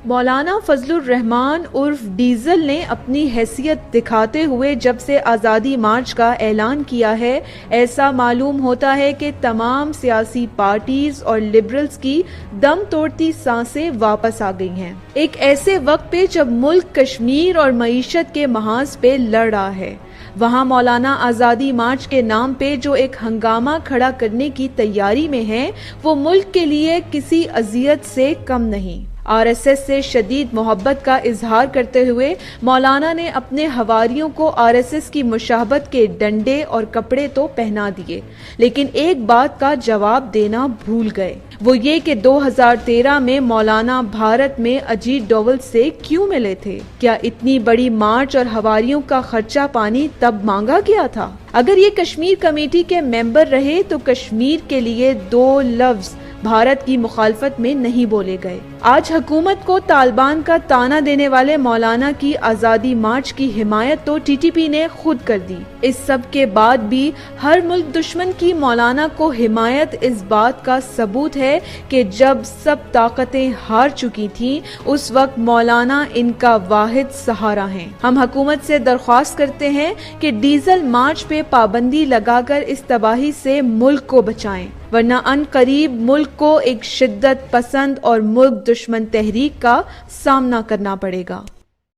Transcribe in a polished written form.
مولانا فضل الرحمان عرف ڈیزل نے اپنی حیثیت دکھاتے ہوئے جب سے آزادی مارچ کا اعلان کیا ہے، ایسا معلوم ہوتا ہے کہ تمام سیاسی پارٹیز اور لبرلز کی دم توڑتی سانسیں واپس آ گئی ہیں، ایک ایسے وقت پہ جب ملک کشمیر اور معیشت کے محاذ پہ لڑ رہا ہے۔ وہاں مولانا آزادی مارچ کے نام پہ جو ایک ہنگامہ کھڑا کرنے کی تیاری میں ہے، وہ ملک کے لیے کسی اذیت سے کم نہیں۔ آر ایس ایس سے شدید محبت کا اظہار کرتے ہوئے مولانا نے اپنے حواریوں کو آر ایس ایس کی مشابہت کے ڈنڈے اور کپڑے تو پہنا دیے، لیکن ایک بات کا جواب دینا بھول گئے، وہ یہ کہ 2013 میں مولانا بھارت میں اجیت ڈوول سے کیوں ملے تھے؟ کیا اتنی بڑی مارچ اور حواریوں کا خرچہ پانی تب مانگا گیا تھا؟ اگر یہ کشمیر کمیٹی کے ممبر رہے تو کشمیر کے لیے 2 لفظ بھارت کی مخالفت میں نہیں بولے گئے۔ آج حکومت کو طالبان کا طعنہ دینے والے مولانا کی آزادی مارچ کی حمایت تو ٹی ٹی پی نے خود کر دی۔ اس سب کے بعد بھی ہر ملک دشمن کی مولانا کو حمایت اس بات کا ثبوت ہے کہ جب سب طاقتیں ہار چکی تھیں، اس وقت مولانا ان کا واحد سہارا ہیں۔ ہم حکومت سے درخواست کرتے ہیں کہ ڈیزل مارچ پہ پابندی لگا کر اس تباہی سے ملک کو بچائیں، ورنہ ان قریب ملک کو ایک شدت پسند اور ملک دشمن تحریک کا سامنا کرنا پڑے گا۔